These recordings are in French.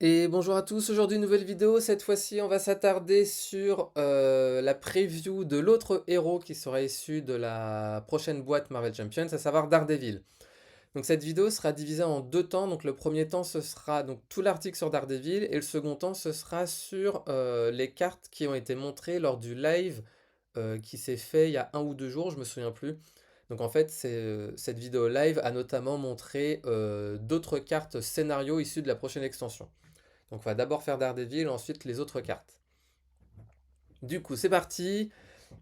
Et bonjour à tous, aujourd'hui nouvelle vidéo, cette fois-ci on va s'attarder sur la preview de l'autre héros qui sera issu de la prochaine boîte Marvel Champions, à savoir Daredevil. Donc cette vidéo sera divisée en deux temps, donc le premier temps ce sera donc tout l'article sur Daredevil et le second temps ce sera sur les cartes qui ont été montrées lors du live qui s'est fait il y a un ou deux jours, je me souviens plus. Donc en fait cette vidéo live a notamment montré d'autres cartes scénario issues de la prochaine extension. Donc on va d'abord faire Daredevil, ensuite les autres cartes. Du coup, c'est parti.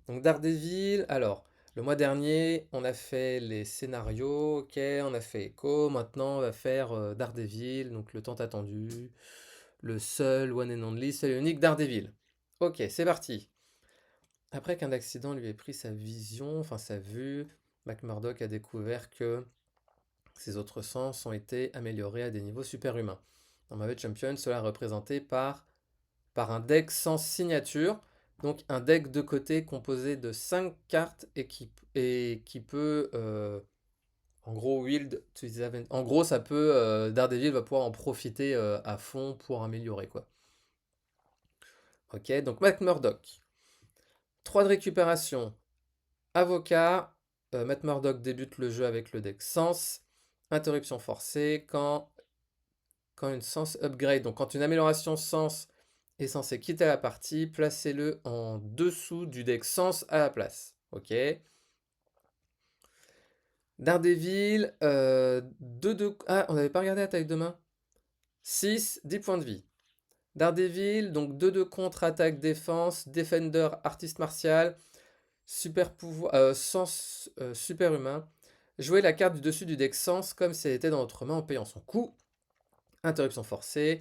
Donc Daredevil, alors, le mois dernier, on a fait les scénarios, ok, on a fait Echo, maintenant on va faire Daredevil, donc le tant attendu, le seul, one and only, seul et unique Daredevil. Ok, c'est parti. Après qu'un accident lui ait pris sa vision, enfin sa vue, Mac Murdock a découvert que ses autres sens ont été améliorés à des niveaux superhumains. Dans Marvel Champions, cela est représenté par un deck sans signature, donc un deck de côté composé de 5 cartes et qui peut, en gros, wield En gros, ça peut, Daredevil va pouvoir en profiter à fond pour améliorer, quoi. Ok, donc Matt Murdock. 3 de récupération. Avocat. Matt Murdock débute le jeu avec le deck Sens. Interruption forcée. Quand une Sens upgrade, donc quand une amélioration Sens est censée quitter la partie, placez-le en dessous du deck Sens à la place. Ok. Daredevil, 2 Ah, on n'avait pas regardé la taille de main. 6, 10 points de vie. Daredevil, donc 2 contre attaque défense, Defender, artiste martial, super pouvoir, sens super humain. Jouez la carte du dessus du deck Sens comme si elle était dans votre main en payant son coût. Interruption forcée.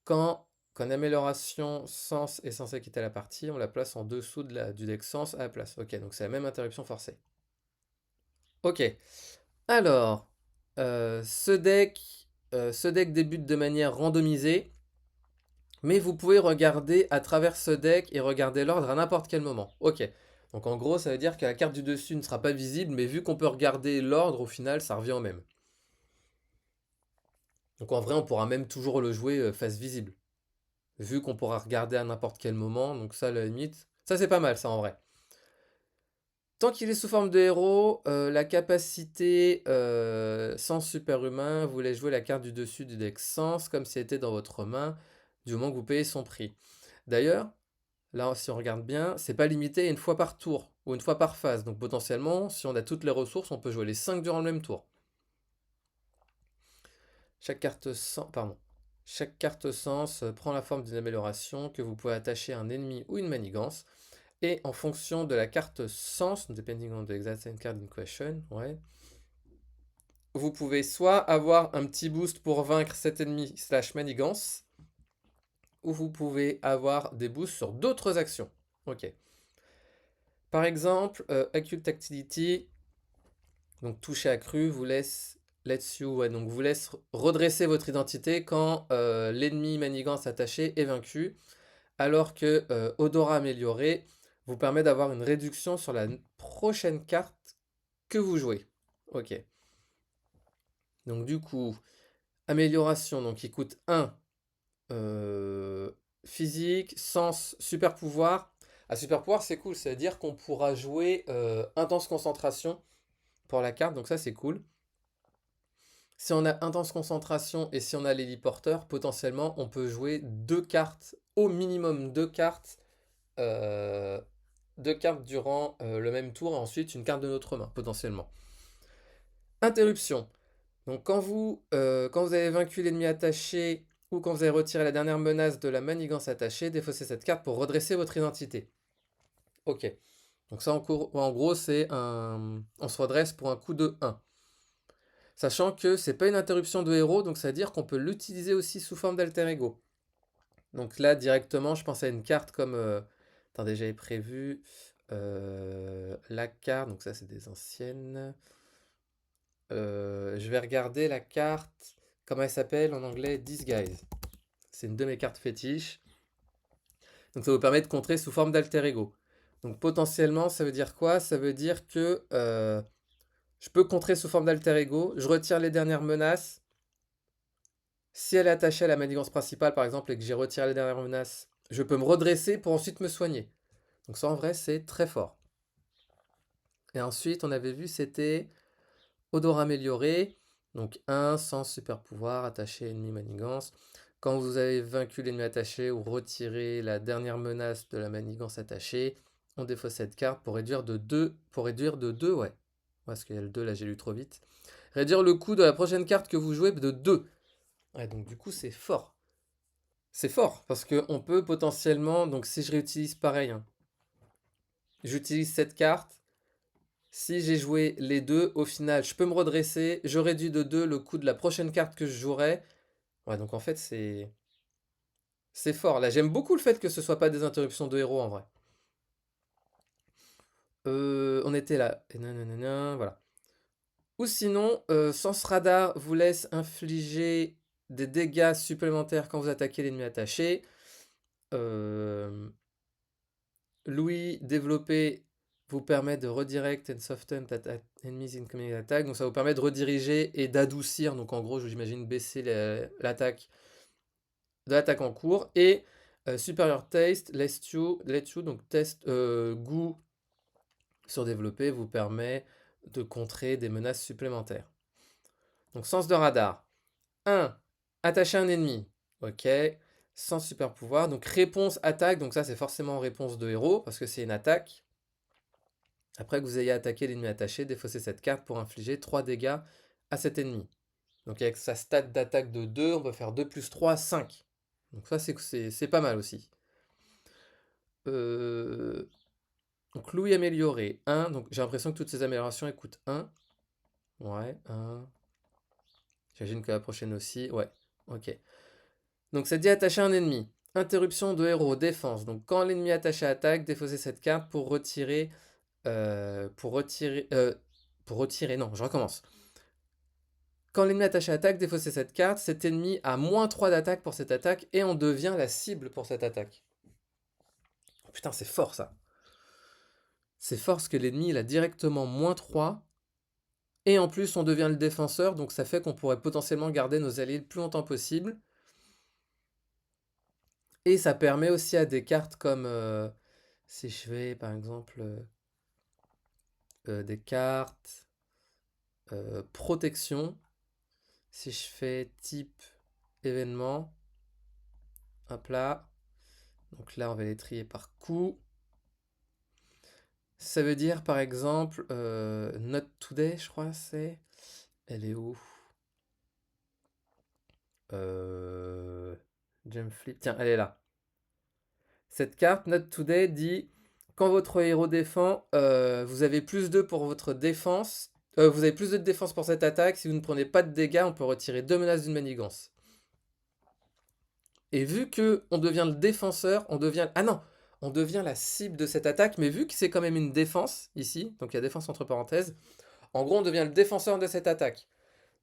Quand une amélioration sens est censée quitter la partie, on la place en dessous du deck sens à la place. Ok, donc c'est la même interruption forcée. Ok, alors, ce deck débute de manière randomisée, mais vous pouvez regarder à travers ce deck et regarder l'ordre à n'importe quel moment. Ok, donc en gros, ça veut dire que la carte du dessus ne sera pas visible, mais vu qu'on peut regarder l'ordre, au final, ça revient au même. Donc en vrai, on pourra même toujours le jouer face visible. Vu qu'on pourra regarder à n'importe quel moment, donc ça, à la limite, ça c'est pas mal, ça en vrai. Tant qu'il est sous forme de héros, la capacité sens superhumain, vous voulez jouer la carte du dessus du deck sens comme si elle était dans votre main, du moment que vous payez son prix. D'ailleurs, là, si on regarde bien, c'est pas limité à une fois par tour ou une fois par phase. Donc potentiellement, si on a toutes les ressources, on peut jouer les 5 durant le même tour. Chaque carte sens, pardon. Chaque carte sens prend la forme d'une amélioration que vous pouvez attacher à un ennemi ou une manigance. Et en fonction de la carte sens, depending on the exact card in question, ouais, vous pouvez soit avoir un petit boost pour vaincre cet ennemi slash manigance, ou vous pouvez avoir des boosts sur d'autres actions. Ok. Par exemple, Acute Activity, donc toucher accru, vous laisse lets you, ouais, donc vous laisse redresser votre identité quand l'ennemi manigance attaché est vaincu, alors que Odorat amélioré vous permet d'avoir une réduction sur la prochaine carte que vous jouez. Ok. Donc du coup, amélioration, donc qui coûte 1 physique, sens, super pouvoir. À super pouvoir, c'est cool, c'est-à-dire qu'on pourra jouer intense concentration pour la carte, donc ça c'est cool. Si on a intense concentration et si on a l'héliporteur, potentiellement on peut jouer 2 cartes, au minimum 2 cartes, euh, 2 cartes durant le même tour et ensuite une carte de notre main, potentiellement. Interruption. Donc quand vous avez vaincu l'ennemi attaché ou quand vous avez retiré la dernière menace de la manigance attachée, défaussez cette carte pour redresser votre identité. Ok. Donc ça en gros c'est un... On se redresse pour un coup de 1. Sachant que c'est pas une interruption de héros, donc ça veut dire qu'on peut l'utiliser aussi sous forme d'alter ego. Donc là directement je pense à une carte comme... attendez, j'avais prévu la carte, donc ça c'est des anciennes. Je vais regarder la carte, comment elle s'appelle en anglais, Disguise. C'est une de mes cartes fétiches. Donc ça vous permet de contrer sous forme d'alter ego. Donc potentiellement, ça veut dire quoi? Ça veut dire que je peux contrer sous forme d'alter ego, je retire les dernières menaces, Si elle est attachée à la manigance principale, par exemple, et que j'ai retiré la dernière menace, je peux me redresser pour ensuite me soigner. Donc ça, en vrai, c'est très fort. Et ensuite, on avait vu, c'était Odor amélioré. Donc 1, sans super pouvoir, attaché ennemi manigance. Quand vous avez vaincu l'ennemi attaché ou retiré la dernière menace de la manigance attachée, on défausse cette carte pour réduire de 2. Pour réduire de 2, ouais. Parce qu'il y a le 2, là j'ai lu trop vite. Réduire le coût de la prochaine carte que vous jouez de 2. Ouais, donc du coup c'est fort. C'est fort, parce qu'on peut potentiellement, donc si je réutilise pareil, hein, j'utilise cette carte, si j'ai joué les deux, au final, je peux me redresser, je réduis de 2 le coût de la prochaine carte que je jouerai. Ouais, donc en fait, c'est fort. Là, j'aime beaucoup le fait que ce soit pas des interruptions de héros, en vrai. On était là. Et nanana, voilà. Ou sinon, Sens Radar vous laisse infliger des dégâts supplémentaires quand vous attaquez l'ennemi attaché. Euh, Louis développé vous permet de redirect and soften enemies incoming attack. Donc ça vous permet de rediriger et d'adoucir. Donc en gros, j'imagine baisser l'attaque de l'attaque en cours. Et Superior Taste, let you donc test goût surdéveloppé vous permet de contrer des menaces supplémentaires. Donc sens de radar. 1. Attacher un ennemi. Ok. Sans super pouvoir. Donc réponse attaque. Donc ça c'est forcément réponse de héros parce que c'est une attaque. Après que vous ayez attaqué l'ennemi attaché, défaussez cette carte pour infliger 3 dégâts à cet ennemi. Donc avec sa stat d'attaque de 2, on peut faire 2 plus 3, 5. Donc ça c'est pas mal aussi. Donc Louis amélioré, 1. Donc j'ai l'impression que toutes ces améliorations elles coûtent 1. Ouais, 1. J'imagine que la prochaine aussi. Ouais, ok. Donc ça dit attacher un ennemi. Interruption de héros, défense. Donc quand l'ennemi attaché attaque, défaussez cette carte pour retirer... pour retirer... Non, je recommence. Quand l'ennemi attaché attaque, défaussez cette carte. Cet ennemi a moins 3 d'attaque pour cette attaque et on devient la cible pour cette attaque. Putain, c'est fort ça. C'est fort parce que l'ennemi il a directement moins 3. Et en plus, on devient le défenseur, donc ça fait qu'on pourrait potentiellement garder nos alliés le plus longtemps possible. Et ça permet aussi à des cartes comme, si je fais par exemple des cartes protection, si je fais type événement, hop là, donc là on va les trier par coup. Ça veut dire par exemple, Not Today, je crois, c'est. Elle est où? Gem Flip. Tiens, elle est là. Cette carte, Not Today, dit quand votre héros défend, vous avez plus 2 pour votre défense. Vous avez plus de défense pour cette attaque. Si vous ne prenez pas de dégâts, on peut retirer 2 menaces d'une manigance. Et vu que on devient le défenseur, on devient. Ah non! On devient la cible de cette attaque, mais vu que c'est quand même une défense ici, donc il y a défense entre parenthèses, en gros on devient le défenseur de cette attaque.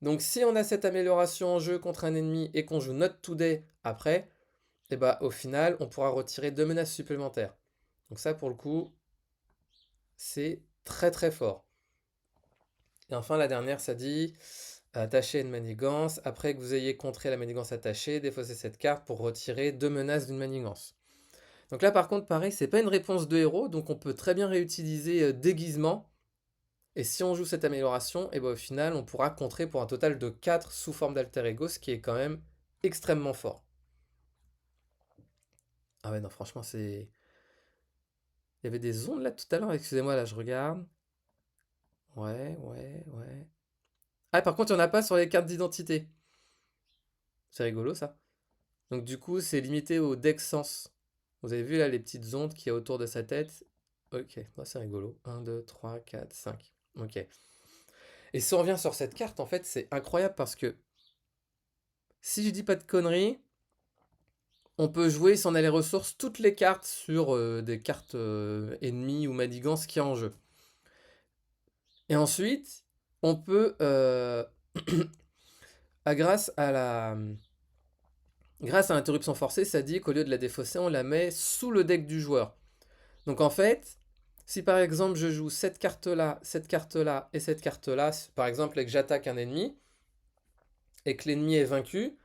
Donc si on a cette amélioration en jeu contre un ennemi et qu'on joue Not Today après, et bah au final on pourra retirer 2 menaces supplémentaires. Donc ça pour le coup, c'est très très fort. Et enfin la dernière ça dit attacher une manigance. Après que vous ayez contré la manigance attachée, défaussez cette carte pour retirer 2 menaces d'une manigance. Donc là par contre pareil, c'est pas une réponse de héros, donc on peut très bien réutiliser déguisement. Et si on joue cette amélioration, et ben au final on pourra contrer pour un total de 4 sous forme d'alter ego, ce qui est quand même extrêmement fort. Ah ouais non franchement c'est... Il y avait des ondes là tout à l'heure, excusez-moi là je regarde. Ouais, ouais, ouais. Ah par contre il n'y en a pas sur les cartes d'identité. C'est rigolo ça. Donc du coup c'est limité au deck sens. Vous avez vu là les petites ondes qu'il y a autour de sa tête. Ok, moi c'est rigolo. 1, 2, 3, 4, 5. Ok. Et si on revient sur cette carte, en fait, c'est incroyable parce que si je dis pas de conneries, on peut jouer si on a les ressources toutes les cartes sur des cartes ennemies ou manigances qui y a en jeu. Et ensuite, on peut, grâce à l'interruption forcée, ça dit qu'au lieu de la défausser, on la met sous le deck du joueur. Donc en fait, si par exemple je joue cette carte-là, cette carte-là et cette carte-là, par exemple et que j'attaque un ennemi, et que l'ennemi est vaincu,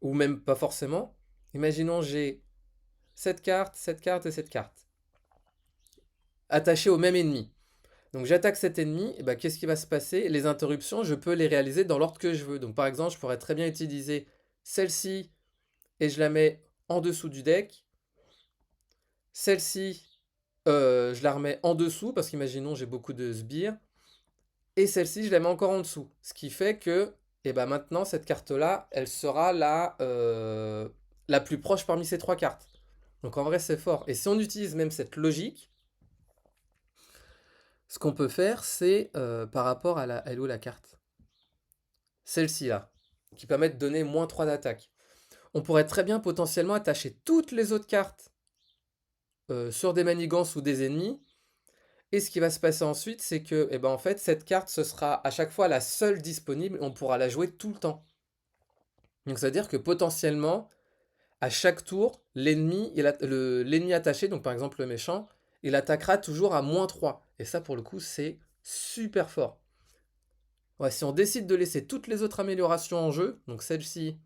ou même pas forcément. Imaginons j'ai cette carte et cette carte, attachées au même ennemi. Donc j'attaque cet ennemi, et bah, qu'est-ce qui va se passer? Les interruptions, je peux les réaliser dans l'ordre que je veux. Donc par exemple, je pourrais très bien utiliser celle-ci et je la mets en dessous du deck. Celle-ci, je la remets en dessous, parce qu'imaginons j'ai beaucoup de sbires. Et celle-ci, je la mets encore en dessous. Ce qui fait que et ben maintenant, cette carte-là, elle sera la plus proche parmi ces trois cartes. Donc en vrai, c'est fort. Et si on utilise même cette logique, ce qu'on peut faire, c'est par rapport à elle est où la carte? Celle-ci là, qui permet de donner -3 d'attaque. On pourrait très bien potentiellement attacher toutes les autres cartes sur des manigances ou des ennemis. Et ce qui va se passer ensuite, c'est que eh ben, en fait, cette carte, ce sera à chaque fois la seule disponible. On pourra la jouer tout le temps. Donc ça veut dire que potentiellement, à chaque tour, l'ennemi attaché, donc par exemple le méchant, il attaquera toujours à -3. Et ça, pour le coup, c'est super fort. Ouais, si on décide de laisser toutes les autres améliorations en jeu, donc celle-ci,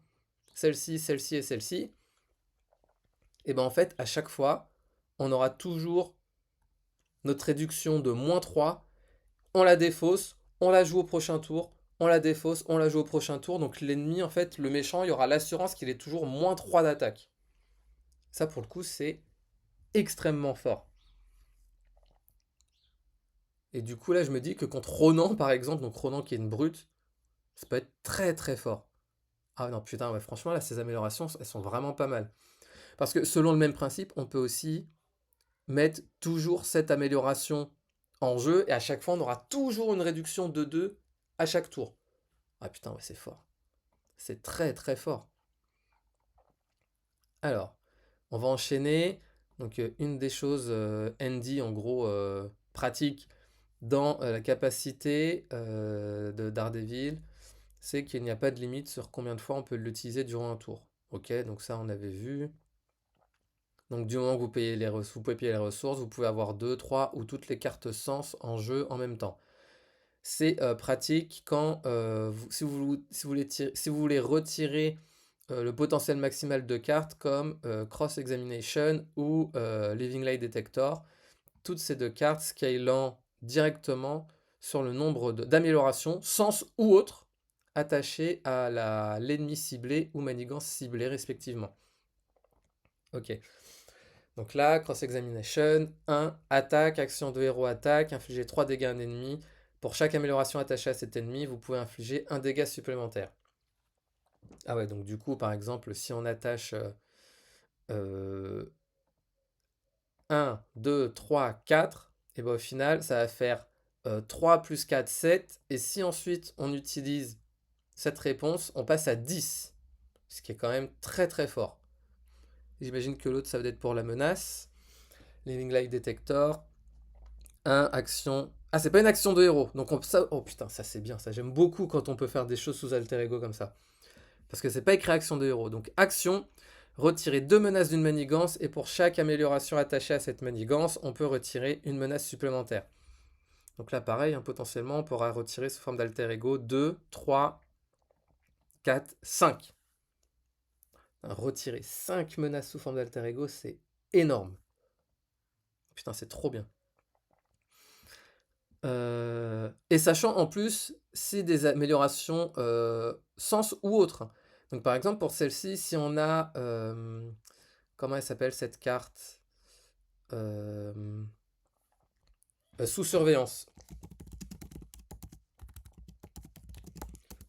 celle-ci, celle-ci et celle-ci, et ben en fait, à chaque fois, on aura toujours notre réduction de -3, on la défausse, on la joue au prochain tour, on la défausse, on la joue au prochain tour. Donc l'ennemi, en fait, le méchant, il y aura l'assurance qu'il est toujours -3 d'attaque. Ça, pour le coup, c'est extrêmement fort. Et du coup, là, je me dis que contre Ronan, par exemple, donc Ronan qui est une brute, ça peut être très très fort. Ah non, putain, ouais, franchement, là, ces améliorations, elles sont vraiment pas mal. Parce que selon le même principe, on peut aussi mettre toujours cette amélioration en jeu, et à chaque fois, on aura toujours une réduction de 2 à chaque tour. Ah putain, ouais, c'est fort. C'est très très fort. Alors, on va enchaîner. Donc, une des choses Andy, en gros, pratique dans la capacité de Daredevil, c'est qu'il n'y a pas de limite sur combien de fois on peut l'utiliser durant un tour. Ok, donc ça on avait vu. Donc du moment que vous pouvez payer les ressources, vous pouvez avoir 2, 3 ou toutes les cartes sens en jeu en même temps. C'est pratique quand, si vous voulez retirer le potentiel maximal de cartes comme Cross Examination ou Living Light Detector. Toutes ces deux cartes scalant directement sur le nombre d'améliorations, sens ou autres, attachées à l'ennemi ciblé ou manigance ciblée respectivement. Ok. Donc là, Cross Examination, 1, attaque, action de héros attaque, infliger 3 dégâts à un ennemi. Pour chaque amélioration attachée à cet ennemi, vous pouvez infliger un dégât supplémentaire. Ah ouais, donc du coup, par exemple, si on attache 1, 2, 3, 4, et ben au final, ça va faire 3 plus 4, 7. Et si ensuite on utilise cette réponse, on passe à 10. Ce qui est quand même très très fort. J'imagine que l'autre, ça va être pour la menace. Living Light Detector. 1, action. Ah, c'est pas une action de héros. Donc ça, oh putain, ça c'est bien. Ça, j'aime beaucoup quand on peut faire des choses sous alter ego comme ça. Parce que c'est pas écrit action de héros. Donc action, retirer 2 menaces d'une manigance. Et pour chaque amélioration attachée à cette manigance, on peut retirer une menace supplémentaire. Donc là, pareil, hein, potentiellement, on pourra retirer sous forme d'alter ego 2, 3, 4, 5. Retirer 5 menaces sous forme d'alter ego, c'est énorme. Putain, c'est trop bien. Et sachant en plus si des améliorations sens ou autres. Donc par exemple pour celle-ci, si on a comment elle s'appelle cette carte Euh, sous surveillance.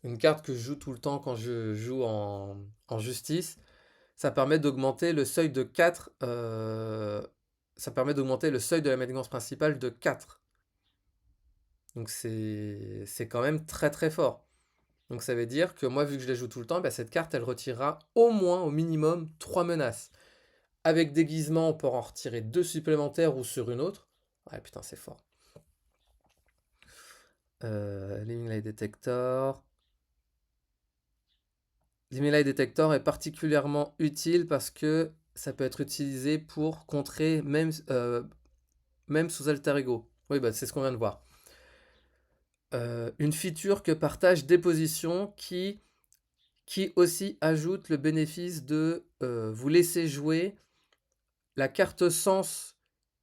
Une carte que je joue tout le temps quand je joue en justice. Ça permet d'augmenter le seuil de 4. Ça permet d'augmenter le seuil de la manigance principale de 4. Donc c'est quand même très très fort. Donc ça veut dire que moi, vu que je la joue tout le temps, bah, cette carte, elle retirera au moins, au minimum, 3 menaces. Avec déguisement, on pourra en retirer 2 supplémentaires ou sur une autre. Ouais, putain, c'est fort. Living Light Detector. Living Light Detector est particulièrement utile parce que ça peut être utilisé pour contrer même sous alter ego. Oui, bah, c'est ce qu'on vient de voir. Une feature que partagent des positions qui qui aussi ajoute le bénéfice de vous laisser jouer la carte sens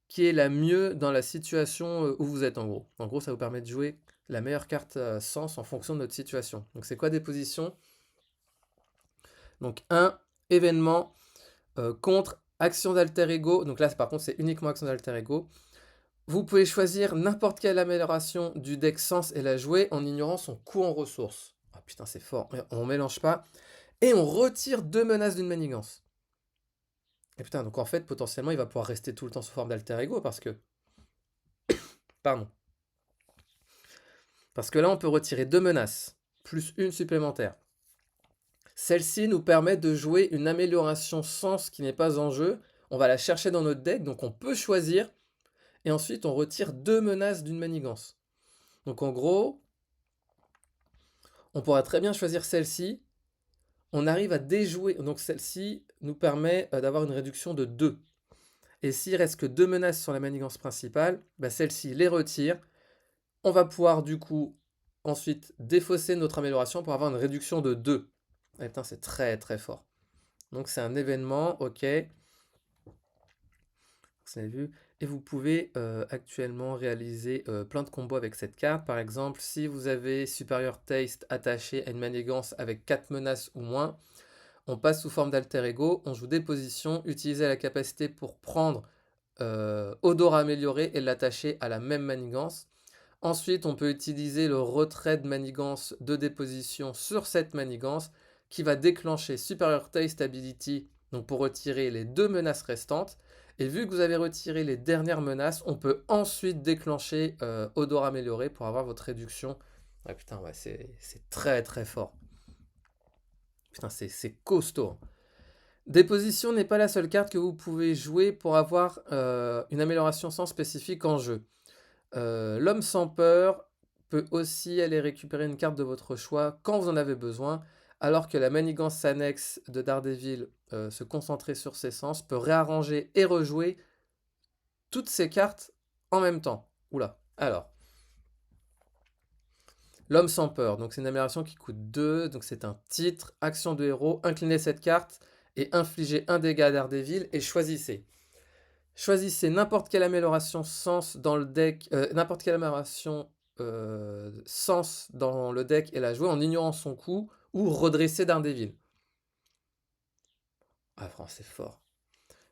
qui est la mieux dans la situation où vous êtes en gros. En gros, ça vous permet de jouer la meilleure carte sens en fonction de notre situation. Donc c'est quoi des positions? Donc un événement contre action d'alter ego. Donc là, par contre, c'est uniquement action d'alter ego. Vous pouvez choisir n'importe quelle amélioration du deck sens et la jouer en ignorant son coût en ressources. Ah putain, c'est fort. On mélange pas. Et on retire 2 menaces d'une manigance. Et putain, donc en fait, potentiellement, il va pouvoir rester tout le temps sous forme d'alter ego parce que... Pardon. Parce que là, on peut retirer 2 menaces, plus une supplémentaire. Celle-ci nous permet de jouer une amélioration sens qui n'est pas en jeu. On va la chercher dans notre deck, donc on peut choisir. Et ensuite, on retire 2 menaces d'une manigance. Donc en gros, on pourra très bien choisir celle-ci. On arrive à déjouer. Donc celle-ci nous permet d'avoir une réduction de 2. Et s'il reste que 2 menaces sur la manigance principale, bah celle-ci les retire. On va pouvoir du coup ensuite défausser notre amélioration pour avoir une réduction de 2. Et putain, c'est très très fort. Donc c'est un événement, ok. Vous avez vu. Et vous pouvez actuellement réaliser plein de combos avec cette carte. Par exemple, si vous avez Superior Taste attaché à une manigance avec 4 menaces ou moins, on passe sous forme d'alter ego, on joue des positions, utiliser la capacité pour prendre odorat amélioré et l'attacher à la même manigance. Ensuite, on peut utiliser le retrait de manigance de déposition sur cette manigance qui va déclencher Superior Taste Ability, donc pour retirer les 2 menaces restantes. Et vu que vous avez retiré les dernières menaces, on peut ensuite déclencher odorat amélioré pour avoir votre réduction. Ah putain, ouais, c'est très très fort. Putain, c'est costaud. Déposition n'est pas la seule carte que vous pouvez jouer pour avoir une amélioration sans spécifique en jeu. L'homme sans peur peut aussi aller récupérer une carte de votre choix quand vous en avez besoin, alors que la manigance annexe de Daredevil, se concentrer sur ses sens, peut réarranger et rejouer toutes ces cartes en même temps. Oula, alors. L'homme sans peur, donc c'est une amélioration qui coûte 2, donc c'est un titre, action de héros, inclinez cette carte et infligez un dégât à Daredevil et choisissez. Choisissez n'importe quelle amélioration sens dans le deck, n'importe quelle amélioration sens dans le deck et la jouer en ignorant son coût ou redresser Daredevil. Ah, franchement, c'est fort.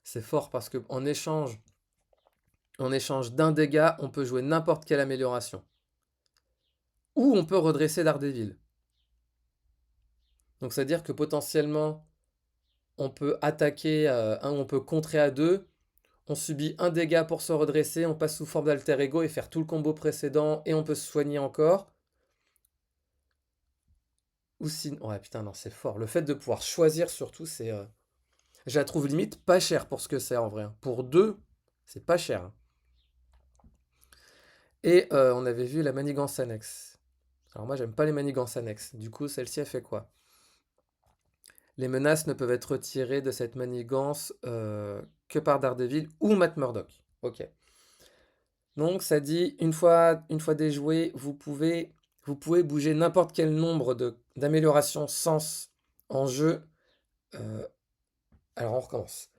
C'est fort parce qu'en échange, d'un dégât, on peut jouer n'importe quelle amélioration. Ou on peut redresser Daredevil. Donc c'est-à-dire que potentiellement, on peut attaquer, on peut contrer à 2. On subit un dégât pour se redresser, on passe sous forme d'alter ego et faire tout le combo précédent et on peut se soigner encore. Ou sinon... Ouais, putain, non, c'est fort. Le fait de pouvoir choisir surtout, c'est... Je la trouve limite pas chère pour ce que c'est en vrai. Pour 2, c'est pas cher. Et on avait vu la manigance annexe. Alors moi, j'aime pas les manigances annexes. Du coup, celle-ci, elle fait quoi? Les menaces ne peuvent être retirées de cette manigance que par Daredevil ou Matt Murdock. Ok. Donc ça dit, une fois déjoué, vous pouvez bouger n'importe quel nombre d'améliorations sens en jeu. Alors on recommence.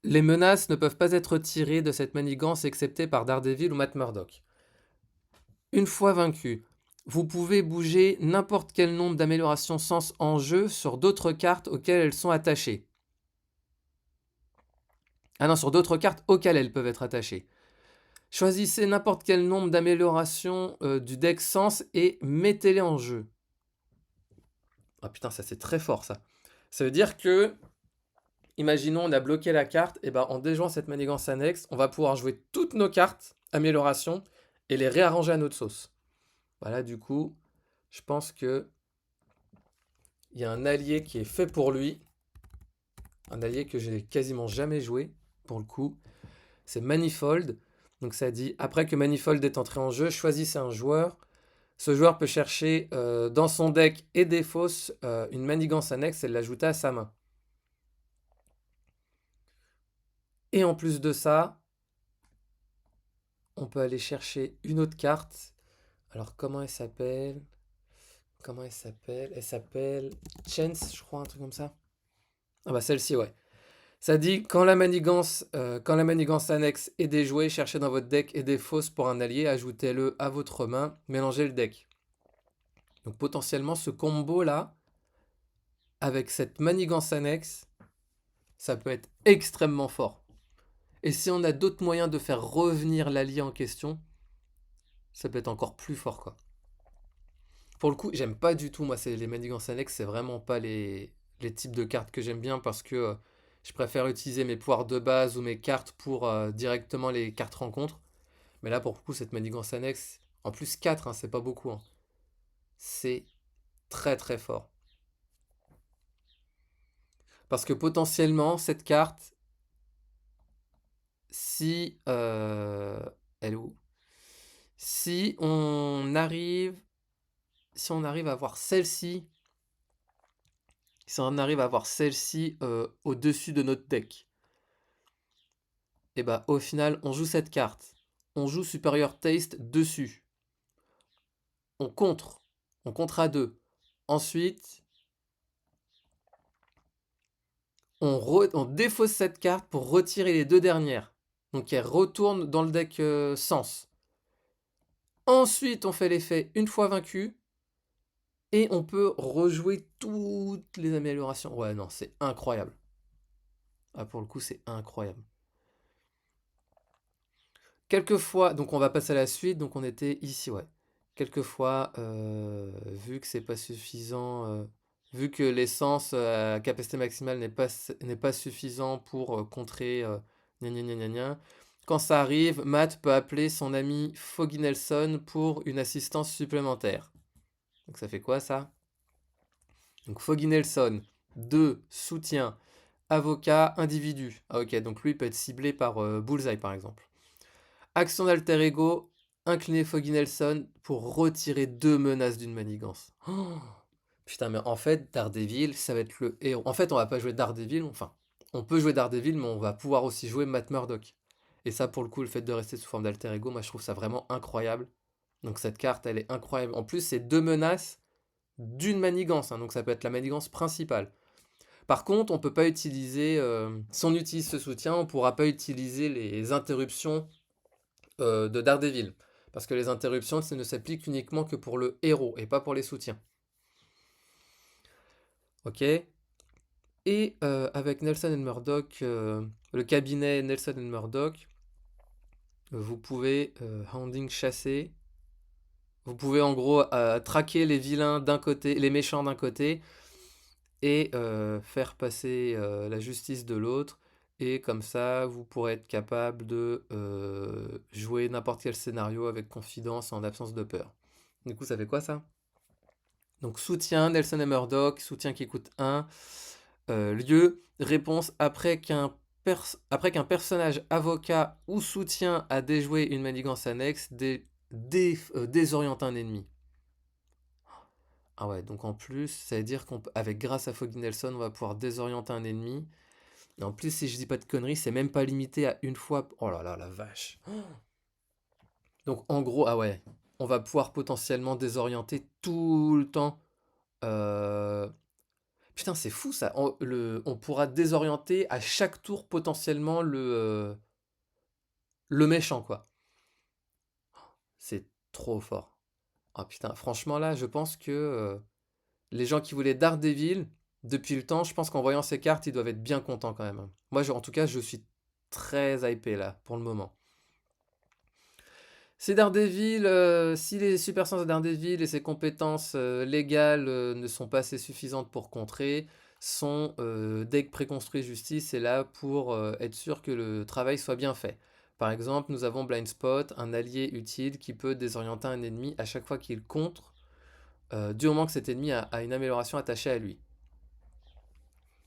Les menaces ne peuvent pas être retirées de cette manigance excepté par Daredevil ou Matt Murdock. Une fois vaincu, vous pouvez bouger n'importe quel nombre d'améliorations sens en jeu sur d'autres cartes auxquelles elles sont attachées. Ah non, sur d'autres cartes auxquelles elles peuvent être attachées. Choisissez n'importe quel nombre d'améliorations du deck sens et mettez-les en jeu. Ah putain, ça c'est très fort ça. Ça veut dire que, imaginons on a bloqué la carte, et ben en déjouant cette manigance annexe, on va pouvoir jouer toutes nos cartes amélioration et les réarranger à notre sauce. Voilà, du coup, je pense que il y a un allié qui est fait pour lui. Un allié que j'ai quasiment jamais joué, pour le coup. C'est Manifold. Donc ça dit, après que Manifold est entré en jeu, choisissez un joueur. Ce joueur peut chercher dans son deck et défausse une manigance annexe et l'ajouter à sa main. Et en plus de ça, on peut aller chercher une autre carte. Alors comment elle s'appelle? Comment elle s'appelle? Elle s'appelle Chance, je crois, un truc comme ça. Ah bah celle-ci, ouais. Ça dit, quand la manigance annexe est déjouée, cherchez dans votre deck et des fausses pour un allié, ajoutez-le à votre main, mélangez le deck. Donc potentiellement, ce combo-là, avec cette manigance annexe, ça peut être extrêmement fort. Et si on a d'autres moyens de faire revenir l'allié en question, ça peut être encore plus fort, quoi. Pour le coup, j'aime pas du tout, moi, les manigances annexes, c'est vraiment pas les types de cartes que j'aime bien parce que je préfère utiliser mes pouvoirs de base ou mes cartes pour directement les cartes rencontres. Mais là, pour le coup, cette manigance annexe, en plus 4, hein, c'est pas beaucoup, hein. C'est très très fort. Parce que potentiellement, cette carte, si... elle est où? Si on arrive... Si on arrive à voir celle-ci, si on arrive à avoir celle-ci au-dessus de notre deck, et bah au final, on joue cette carte. On joue Superior Taste dessus. On contre. On contre à 2. Ensuite, on défausse cette carte pour retirer les deux dernières. Donc elle retourne dans le deck Sens. Ensuite, on fait l'effet une fois vaincu. Et on peut rejouer toutes les améliorations. Ouais, non, c'est incroyable. Ah, pour le coup, c'est incroyable. Quelquefois, donc on va passer à la suite, donc on était ici, ouais. Quelquefois, vu que c'est pas suffisant, vu que l'essence à capacité maximale n'est pas suffisant pour contrer gna gna gna gna gna, quand ça arrive, Matt peut appeler son ami Foggy Nelson pour une assistance supplémentaire. Donc ça fait quoi ça? Donc Foggy Nelson, 2 soutien, avocat, individu. Ah ok, donc lui peut être ciblé par Bullseye par exemple. Action d'alter ego, incliner Foggy Nelson pour retirer 2 menaces d'une manigance. Oh, putain, mais en fait, Daredevil, ça va être le héros. En fait, on va pas jouer Daredevil, enfin, on peut jouer Daredevil, mais on va pouvoir aussi jouer Matt Murdock. Et ça, pour le coup, le fait de rester sous forme d'alter ego, moi, je trouve ça vraiment incroyable. Donc cette carte, elle est incroyable. En plus, c'est 2 menaces d'une manigance, hein, donc ça peut être la manigance principale. Par contre, on peut pas utiliser, si on utilise ce soutien, on pourra pas utiliser les interruptions de Daredevil. Parce que les interruptions, ça ne s'applique uniquement que pour le héros et pas pour les soutiens. Ok. Et avec Nelson et Murdoch, le cabinet Nelson et Murdoch, vous pouvez hounding chasser. Vous pouvez en gros traquer les vilains d'un côté, les méchants d'un côté, et faire passer la justice de l'autre. Et comme ça, vous pourrez être capable de jouer n'importe quel scénario avec confidence en absence de peur. Du coup, ça fait quoi ça? Donc soutien, Nelson et Murdoch, soutien qui coûte 1. Lieu, réponse, après qu'un personnage avocat ou soutien a déjoué une manigance annexe, désoriente un ennemi. Ah ouais, donc en plus, ça veut dire qu'avec grâce à Foggy Nelson, on va pouvoir désorienter un ennemi. Et en plus, si je dis pas de conneries, c'est même pas limité à une fois. Oh là là, la vache. Donc en gros, ah ouais, on va pouvoir potentiellement désorienter tout le temps. Euh, Putain, c'est fou ça. On pourra désorienter à chaque tour potentiellement le méchant, quoi. C'est trop fort. Ah putain, franchement là, je pense que les gens qui voulaient Daredevil, depuis le temps, je pense qu'en voyant ces cartes, ils doivent être bien contents quand même, hein. Moi, en tout cas, je suis très hypé là, pour le moment. C'est Daredevil, si les super sens de Daredevil et ses compétences légales ne sont pas assez suffisantes pour contrer, son deck préconstruit justice est là pour être sûr que le travail soit bien fait. Par exemple, nous avons Blind Spot, un allié utile qui peut désorienter un ennemi à chaque fois qu'il contre, du moment que cet ennemi a une amélioration attachée à lui.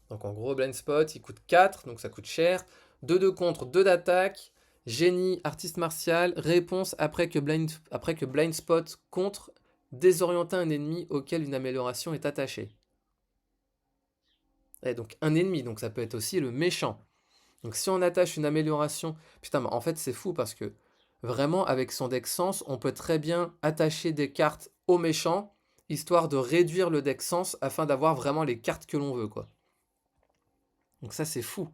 Donc en gros, Blind Spot, il coûte 4, donc ça coûte cher. 2 de contre, 2 d'attaque. Génie, artiste martial, réponse après que Blind Spot contre, désorienter un ennemi auquel une amélioration est attachée. Et donc un ennemi, donc ça peut être aussi le méchant. Donc si on attache une amélioration... Putain, mais en fait c'est fou parce que vraiment avec son deck sens, on peut très bien attacher des cartes au méchant histoire de réduire le deck sens afin d'avoir vraiment les cartes que l'on veut, quoi. Donc ça, c'est fou.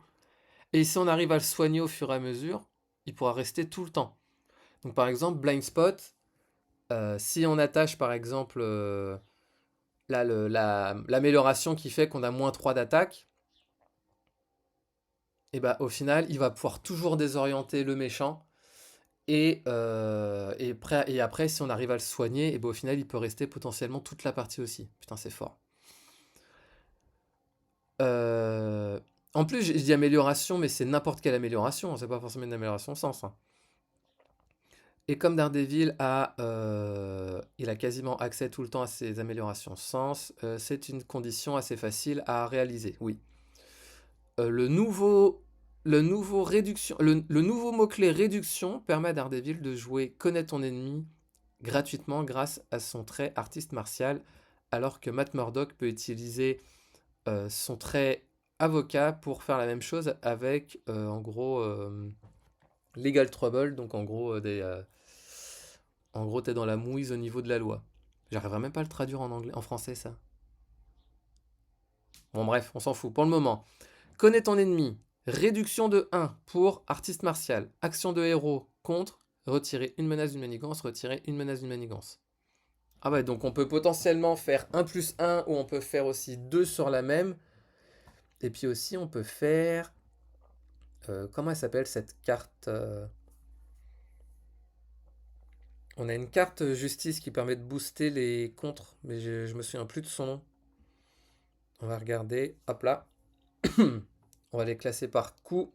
Et si on arrive à le soigner au fur et à mesure, il pourra rester tout le temps. Donc par exemple, Blind Spot, si on attache par exemple là, l'amélioration qui fait qu'on a -3 d'attaque, et bah au final, il va pouvoir toujours désorienter le méchant. Et après, si on arrive à le soigner, et bah, au final, il peut rester potentiellement toute la partie aussi. Putain, c'est fort. Euh, En plus, je dis amélioration, mais c'est n'importe quelle amélioration. C'est pas forcément une amélioration sens, hein. Et comme Daredevil il a quasiment accès tout le temps à ses améliorations sens, c'est une condition assez facile à réaliser, oui. Le nouveau mot-clé réduction permet à Daredevil de jouer Connais ton ennemi gratuitement grâce à son trait artiste martial, alors que Matt Murdock peut utiliser son trait avocat pour faire la même chose avec, en gros, Legal Trouble, donc en gros, t'es dans la mouise au niveau de la loi. J'arriverai même pas à le traduire en anglais, en français, ça. Bon, bref, on s'en fout. Pour le moment, connais ton ennemi. Réduction de 1 pour artiste martial. Action de héros contre. Retirer une menace d'une manigance. Retirer une menace d'une manigance. Ah ouais, donc on peut potentiellement faire 1+1 ou on peut faire aussi 2 sur la même. Et puis aussi, on peut faire. Comment elle s'appelle cette carte On a une carte justice qui permet de booster les contres, mais je me souviens plus de son nom. On va regarder. Hop là. On va les classer par coup.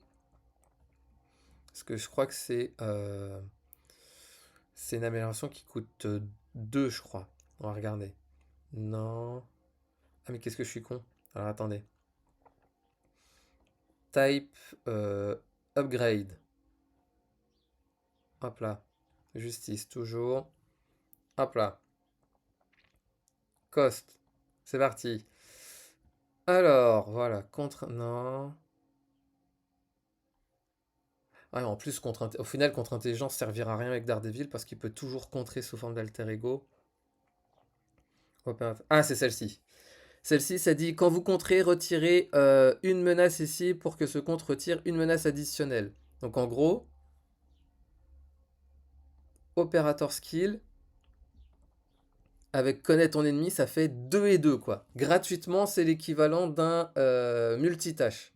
Parce que je crois que c'est une amélioration qui coûte 2, je crois. On va regarder. Non. Ah, mais qu'est-ce que je suis con. Alors attendez. Type upgrade. Hop là. Justice, toujours. Hop là. Cost. C'est parti. Alors, voilà. Contre. Non. Ah, en plus, au final, contre intelligence servira à rien avec Daredevil parce qu'il peut toujours contrer sous forme d'alter ego. Ah, c'est celle-ci. Celle-ci, ça dit quand vous contrez, retirez une menace ici pour que ce contre retire une menace additionnelle. Donc en gros, opérateur skill, avec connaître ton ennemi, ça fait 2 et 2 quoi. Gratuitement, c'est l'équivalent d'un multitâche.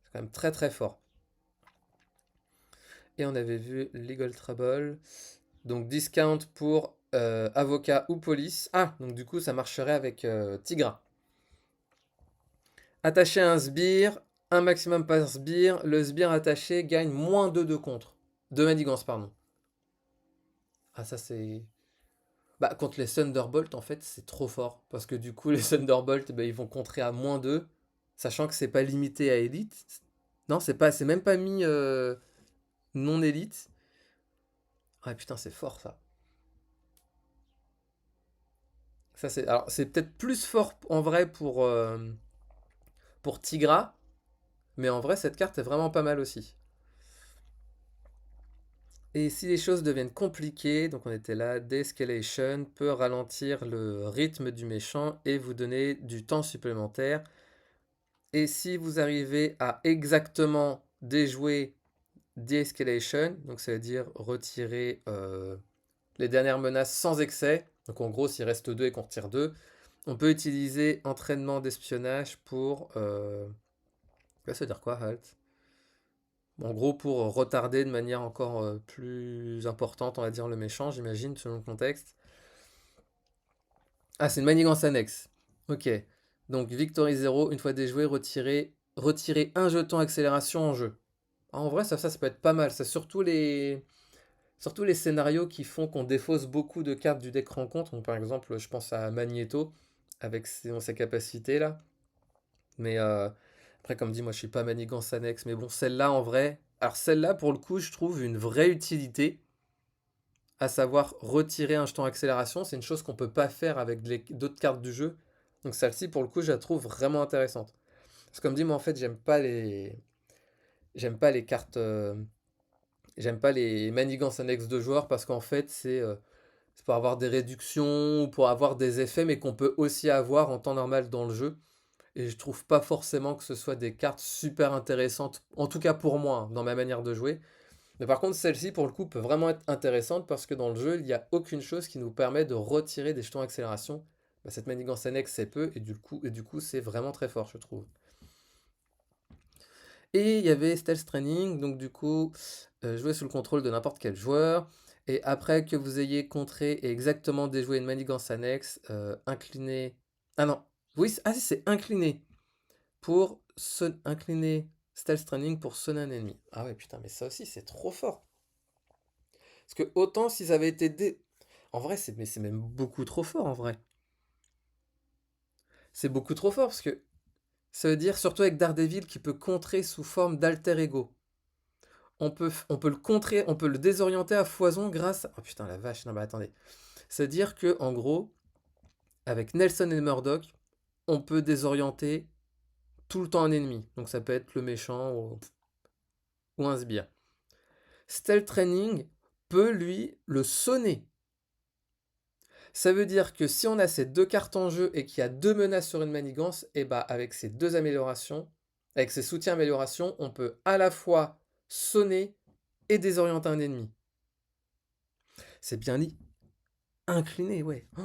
C'est quand même très très fort. Et on avait vu Legal Trouble. Donc discount pour avocat ou police. Ah, donc du coup, ça marcherait avec Tigra. Attaché à un sbire, un maximum par sbire. Le sbire attaché gagne -2 de contre. De manigance, pardon. Ah, ça c'est. Bah, contre les Thunderbolt, en fait, c'est trop fort. Parce que du coup, les Thunderbolt, bah, ils vont contrer à -2. Sachant que c'est pas limité à élite. Non, c'est même pas mis non élite. Ah putain, c'est fort ça. Alors, c'est peut-être plus fort en vrai pour Tigra. Mais en vrai, cette carte est vraiment pas mal aussi. Et si les choses deviennent compliquées, donc on était là, Descalation peut ralentir le rythme du méchant et vous donner du temps supplémentaire. Et si vous arrivez à exactement déjouer De-Escalation, donc ça veut dire retirer les dernières menaces sans excès, donc en gros s'il reste 2 et qu'on retire 2, on peut utiliser entraînement d'espionnage pour... ça veut dire quoi, halt? En gros, pour retarder de manière encore plus importante, on va dire, le méchant, j'imagine, selon le contexte. Ah, c'est une manigance annexe. Ok. Donc, Victory 0, une fois déjoué, retirer un jeton accélération en jeu. Ah, en vrai, ça peut être pas mal. Ça, surtout les scénarios qui font qu'on défausse beaucoup de cartes du deck rencontre. Donc, par exemple, je pense à Magneto, avec ses capacités là. Mais après, comme dit, moi je suis pas manigance annexe. Mais bon, celle-là en vrai. Alors, celle-là, pour le coup, je trouve une vraie utilité. À savoir retirer un jeton accélération. C'est une chose qu'on peut pas faire avec d'autres cartes du jeu. Donc, celle-ci, pour le coup, je la trouve vraiment intéressante. Parce que, comme dit, moi en fait, J'aime pas les cartes. J'aime pas les manigances annexes de joueurs parce qu'en fait, C'est pour avoir des réductions ou pour avoir des effets, mais qu'on peut aussi avoir en temps normal dans le jeu. Et je trouve pas forcément que ce soit des cartes super intéressantes, en tout cas pour moi, hein, dans ma manière de jouer. Mais par contre, celle-ci, pour le coup, peut vraiment être intéressante parce que dans le jeu, il n'y a aucune chose qui nous permet de retirer des jetons accélération. Bah, cette manigance annexe, c'est peu, et du coup, c'est vraiment très fort, je trouve. Et il y avait Stealth Training, donc du coup, jouer sous le contrôle de n'importe quel joueur. Et après que vous ayez contré et exactement déjoué une manigance annexe, incliné. Ah non, oui, ah si, c'est incliné pour incliner Stealth Training pour sonner un ennemi. Ah ouais, putain, mais ça aussi, c'est trop fort. Parce que autant s'ils avaient été En vrai, c'est même beaucoup trop fort, en vrai. C'est beaucoup trop fort, parce que ça veut dire, surtout avec Daredevil, qui peut contrer sous forme d'alter ego. On peut le contrer, on peut le désorienter à foison grâce à... Oh putain, la vache, non mais attendez. C'est-à-dire que, en gros, avec Nelson et Murdoch, on peut désorienter tout le temps un ennemi. Donc ça peut être le méchant ou un sbire. Stealth Training peut, lui, le sonner. Ça veut dire que si on a ces deux cartes en jeu et qu'il y a deux menaces sur une manigance, et bah avec ces deux améliorations, avec ces soutiens améliorations, on peut à la fois sonner et désorienter un ennemi. C'est bien dit. Incliné, ouais. Oh.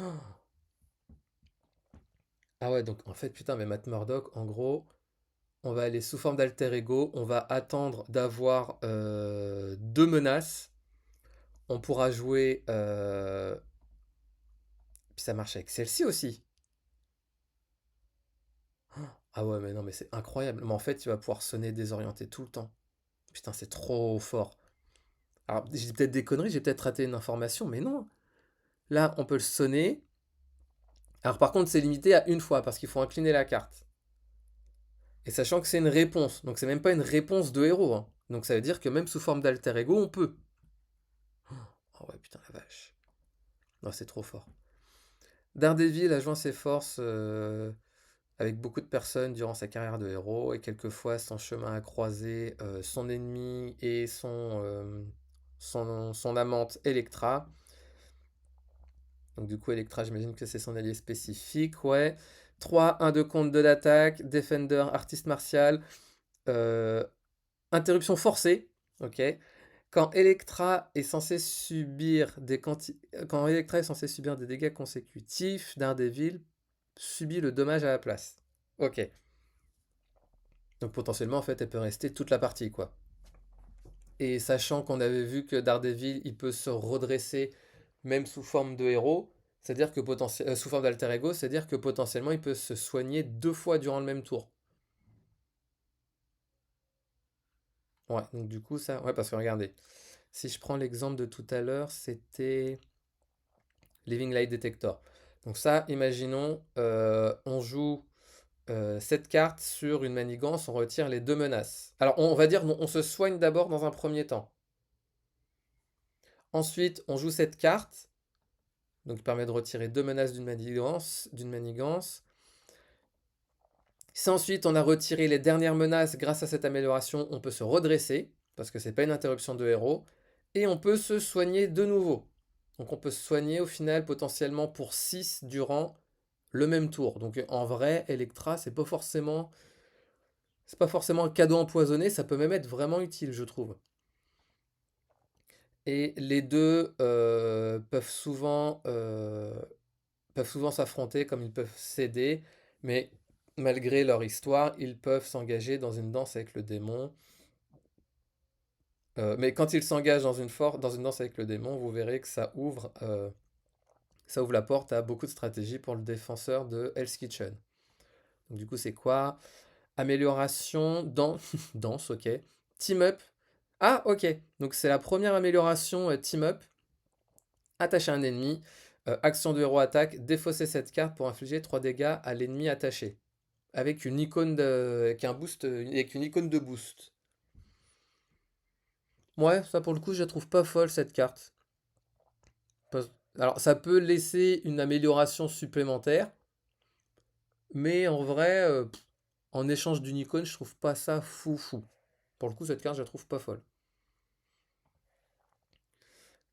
Ah ouais, donc en fait, putain, mais Matt Murdock, en gros, on va aller sous forme d'alter ego, on va attendre d'avoir deux menaces. On pourra jouer... Puis ça marche avec celle-ci aussi. Ah ouais, mais non, mais c'est incroyable. Mais en fait, tu vas pouvoir sonner désorienté tout le temps. Putain, c'est trop fort. Alors, j'ai peut-être des conneries, j'ai peut-être raté une information, mais non. Là, on peut le sonner. Alors, par contre, c'est limité à une fois, parce qu'il faut incliner la carte. Et sachant que c'est une réponse, donc c'est même pas une réponse de héros, hein. Donc ça veut dire que même sous forme d'alter ego, on peut. Oh ouais, putain, la vache. Non, c'est trop fort. Daredevil a joint ses forces avec beaucoup de personnes durant sa carrière de héros, et quelquefois son chemin a croisé son ennemi et son amante Electra. Donc du coup, Electra, j'imagine que c'est son allié spécifique, ouais. 3, 1 de compte de l'attaque, Defender, artiste martial, euh, interruption forcée, ok. Quand Electra est censée subir Quand Electra est censée subir des dégâts consécutifs, Daredevil subit le dommage à la place. Ok. Donc potentiellement, en fait, elle peut rester toute la partie, quoi. Et sachant qu'on avait vu que Daredevil, il peut se redresser même sous forme de héros, c'est-à-dire que sous forme d'alter ego, c'est-à-dire que potentiellement, il peut se soigner deux fois durant le même tour. Ouais, donc du coup, ça... Ouais, parce que regardez, si je prends l'exemple de tout à l'heure, c'était Living Light Detector. Donc ça, imaginons, on joue cette carte sur une manigance, on retire les deux menaces. Alors, on va dire, on se soigne d'abord dans un premier temps. Ensuite, on joue cette carte, donc qui permet de retirer deux menaces d'une manigance. Si ensuite on a retiré les dernières menaces grâce à cette amélioration, on peut se redresser, parce que c'est pas une interruption de héros, et on peut se soigner de nouveau. Donc on peut se soigner au final potentiellement pour 6 durant le même tour. Donc en vrai, Electra, c'est pas forcément un cadeau empoisonné, ça peut même être vraiment utile, je trouve. Et les deux peuvent souvent s'affronter comme ils peuvent s'aider, mais malgré leur histoire, ils peuvent s'engager dans une danse avec le démon. Mais quand ils s'engagent dans une danse avec le démon, vous verrez que ça ouvre la porte à beaucoup de stratégies pour le défenseur de Hell's Kitchen. Donc du coup, c'est quoi? Amélioration dans danse, ok. Team up. Ah, ok. Donc c'est la première amélioration team up. Attacher un ennemi. Action de héros attaque. Défausser cette carte pour infliger 3 dégâts à l'ennemi attaché. Avec une icône avec un boost, avec une icône de boost. Ouais, ça pour le coup, je la trouve pas folle cette carte. Alors, ça peut laisser une amélioration supplémentaire, mais en vrai, en échange d'une icône, je trouve pas ça fou fou. Pour le coup, cette carte, je la trouve pas folle.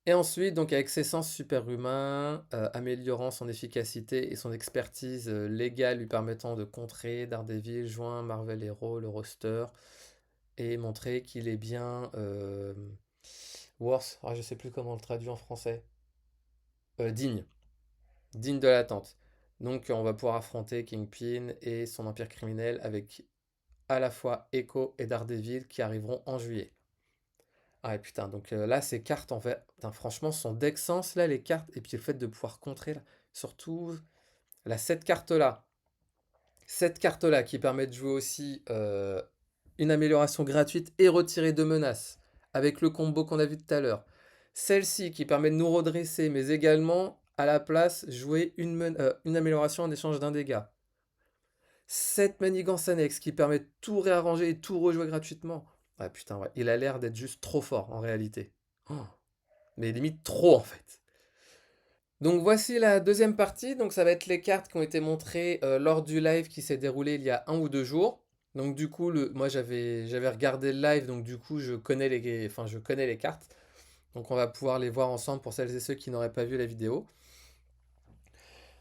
Et ensuite, donc avec ses sens superhumains, améliorant son efficacité et son expertise légale lui permettant de contrer Daredevil, joint Marvel Hero, le roster, et montrer qu'il est bien worth, je sais plus comment on le traduit en français, digne, digne de l'attente. Donc on va pouvoir affronter Kingpin et son empire criminel avec à la fois Echo et Daredevil qui arriveront en juillet. Ah et putain, donc là, ces cartes, en fait, putain, franchement, son deck sens, là, les cartes, et puis le fait de pouvoir contrer, là, surtout, là, cette carte-là qui permet de jouer aussi une amélioration gratuite et retirer deux menaces, avec le combo qu'on a vu tout à l'heure. Celle-ci qui permet de nous redresser, mais également, à la place, jouer une amélioration en échange d'un dégât. Cette manigance annexe qui permet de tout réarranger et tout rejouer gratuitement. Ah putain, ouais, il a l'air d'être juste trop fort en réalité. Oh, mais limite trop en fait. Donc voici la deuxième partie. Donc ça va être les cartes qui ont été montrées lors du live qui s'est déroulé il y a 1 ou 2 jours. Donc du coup, moi j'avais regardé le live, donc du coup je connais les cartes. Donc on va pouvoir les voir ensemble pour celles et ceux qui n'auraient pas vu la vidéo.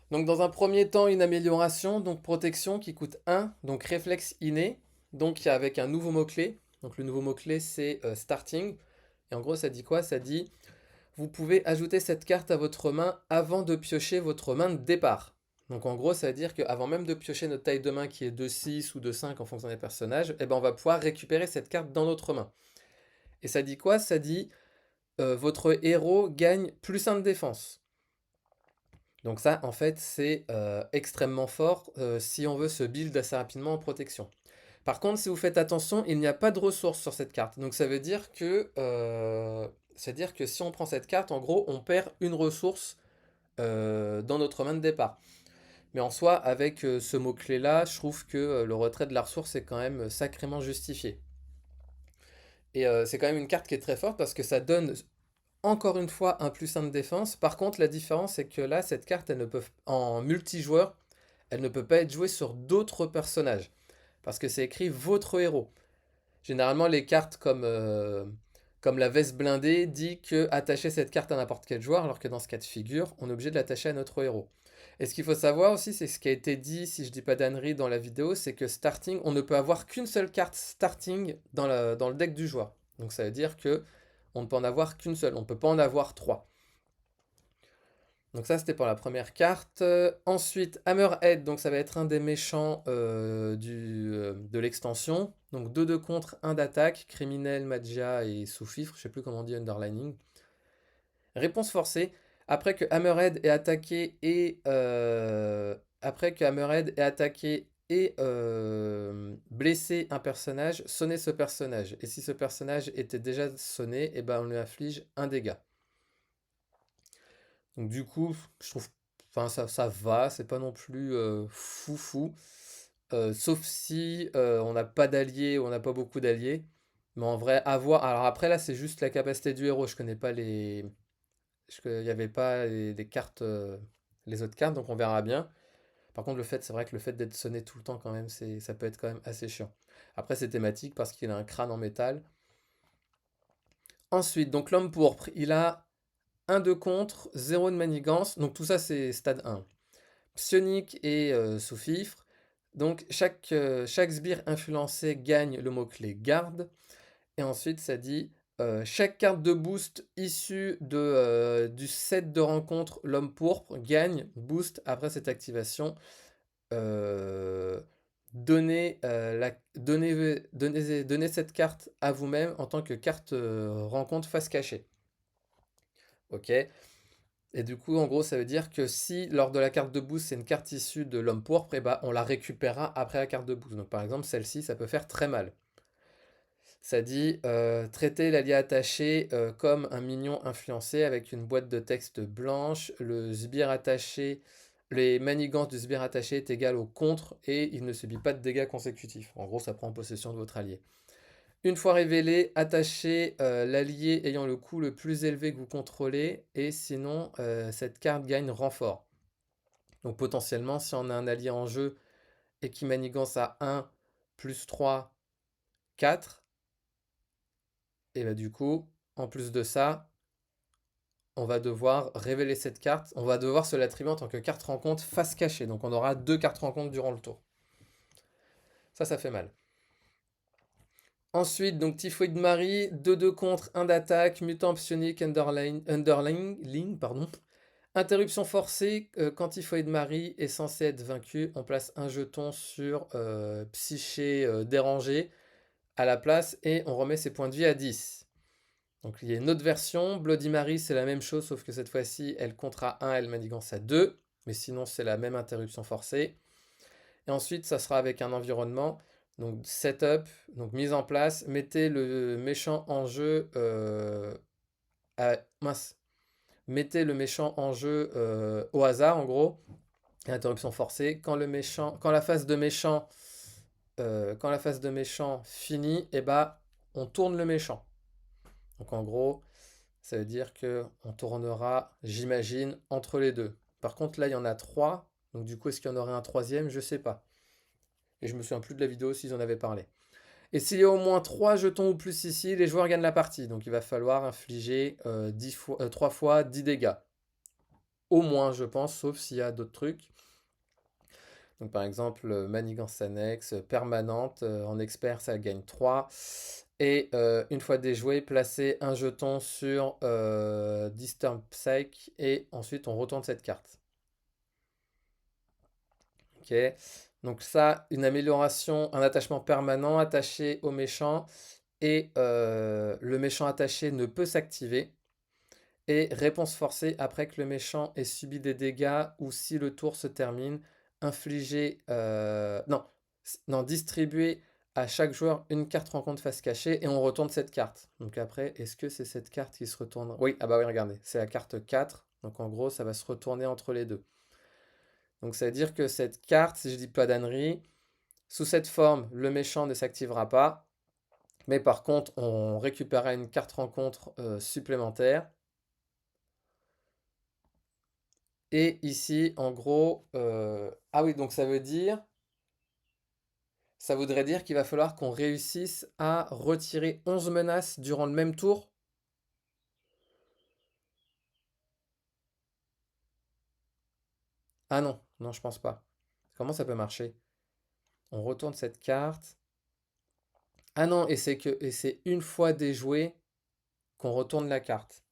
Donc dans un premier temps, une amélioration, donc protection qui coûte 1, donc réflexe inné, donc avec un nouveau mot-clé. Donc le nouveau mot-clé c'est starting. Et en gros ça dit quoi? Ça dit vous pouvez ajouter cette carte à votre main avant de piocher votre main de départ. Donc en gros ça veut dire qu'avant même de piocher notre taille de main qui est de 6 ou de 5 en fonction des personnages, eh ben, on va pouvoir récupérer cette carte dans notre main. Et ça dit quoi? Ça dit votre héros gagne +1 de défense. Donc ça, en fait, c'est extrêmement fort si on veut se build assez rapidement en protection. Par contre, si vous faites attention, il n'y a pas de ressources sur cette carte. Donc ça veut dire que, si on prend cette carte, en gros, on perd une ressource dans notre main de départ. Mais en soi, avec ce mot-clé-là, je trouve que le retrait de la ressource est quand même sacrément justifié. Et c'est quand même une carte qui est très forte parce que ça donne encore une fois un +1 de défense. Par contre, la différence, c'est que là, cette carte, en multijoueur, elle ne peut pas être jouée sur d'autres personnages. Parce que c'est écrit votre héros. Généralement, les cartes comme la veste blindée dit que attacher cette carte à n'importe quel joueur, alors que dans ce cas de figure, on est obligé de l'attacher à notre héros. Et ce qu'il faut savoir aussi, c'est ce qui a été dit, si je dis pas d'ânerie dans la vidéo, c'est que starting, on ne peut avoir qu'une seule carte starting dans le deck du joueur. Donc ça veut dire que on ne peut en avoir qu'une seule, on ne peut pas en avoir trois. Donc ça, c'était pour la première carte. Ensuite, Hammerhead, donc ça va être un des méchants de l'extension. Donc 2 de contre, 1 d'attaque, criminel, magia et sous-fifre, je sais plus comment on dit underlining. Réponse forcée, après que Hammerhead ait attaqué et blessé un personnage, sonnez ce personnage. Et si ce personnage était déjà sonné, eh ben on lui inflige un dégât. Donc du coup, je trouve, enfin ça va, c'est pas non plus fou. Sauf si on n'a pas d'alliés, ou on n'a pas beaucoup d'alliés. Mais en vrai, à voir. Alors après là, c'est juste la capacité du héros. Je connais pas il n'y avait pas les cartes, les autres cartes, donc on verra bien. Par contre, c'est vrai que le fait d'être sonné tout le temps quand même, ça peut être quand même assez chiant. Après, c'est thématique parce qu'il a un crâne en métal. Ensuite, donc l'homme pourpre, il a 1 de contre, 0 de manigance. Donc tout ça, c'est stade 1. Psionique et sous-fifre. Donc chaque sbire influencé gagne le mot-clé garde. Et ensuite, ça dit chaque carte de boost issue du set de rencontre l'homme pourpre gagne boost après cette activation. Euh, donnez cette carte à vous-même en tant que carte rencontre face cachée. Ok. Et du coup, en gros, ça veut dire que si lors de la carte de boost, c'est une carte issue de l'homme pourpre, et bah, on la récupérera après la carte de boost. Donc par exemple, celle-ci, ça peut faire très mal. Ça dit traiter l'allié attaché comme un minion influencé avec une boîte de texte blanche. Le sbire attaché, les manigances du sbire attaché est égal au contre et il ne subit pas de dégâts consécutifs. En gros, ça prend possession de votre allié. Une fois révélé, attachez l'allié ayant le coût le plus élevé que vous contrôlez, et sinon, cette carte gagne renfort. Donc potentiellement, si on a un allié en jeu et qui manigance à 1, plus 3, 4, et bah du coup, en plus de ça, on va devoir révéler cette carte. On va devoir se l'attribuer en tant que carte rencontre face cachée. Donc on aura 2 cartes rencontre durant le tour. Ça fait mal. Ensuite, donc Typhoid Marie, 2-2 contre, 1 d'attaque, mutant psionique, underling, pardon. Interruption forcée, quand Typhoid Marie est censé être vaincu, on place un jeton sur Psyché dérangé à la place et on remet ses points de vie à 10. Donc il y a une autre version, Bloody Mary c'est la même chose sauf que cette fois-ci elle compte à 1, elle manigance à 2, mais sinon c'est la même interruption forcée. Et ensuite ça sera avec un environnement, donc setup, donc mise en place, mettez le méchant en jeu mince, mettez le méchant en jeu au hasard en gros, et interruption forcée, quand la phase de méchant finit, et bah on tourne le méchant. Donc en gros, ça veut dire que on tournera, j'imagine, entre les deux. Par contre, là, il y en a 3. Donc du coup, est-ce qu'il y en aurait un troisième? Je sais pas. Et je me souviens plus de la vidéo s'ils en avaient parlé. Et s'il y a au moins 3 jetons ou plus ici, les joueurs gagnent la partie. Donc il va falloir infliger 3 fois 10 dégâts. Au moins, je pense, sauf s'il y a d'autres trucs. Donc par exemple, manigance annexe, permanente, en expert ça gagne 3. Et une fois déjoué, placer un jeton sur Disturb Psych et ensuite on retourne cette carte. Ok. Donc ça, une amélioration, un attachement permanent attaché au méchant et le méchant attaché ne peut s'activer. Et réponse forcée après que le méchant ait subi des dégâts ou si le tour se termine, infliger, non, distribuer à chaque joueur une carte rencontre face cachée et on retourne cette carte. Donc après, est-ce que c'est cette carte qui se retourne? Oui, ah bah oui, regardez, c'est la carte 4. Donc en gros, ça va se retourner entre les deux. Donc ça veut dire que cette carte, si je dis pas d'ânerie, sous cette forme, le méchant ne s'activera pas. Mais par contre, on récupérera une carte rencontre supplémentaire. Et ici, en gros, ah oui, donc ça voudrait dire qu'il va falloir qu'on réussisse à retirer 11 menaces durant le même tour. Ah non, non, je pense pas. Comment ça peut marcher? On retourne cette carte. Ah non, et c'est une fois déjoué qu'on retourne la carte.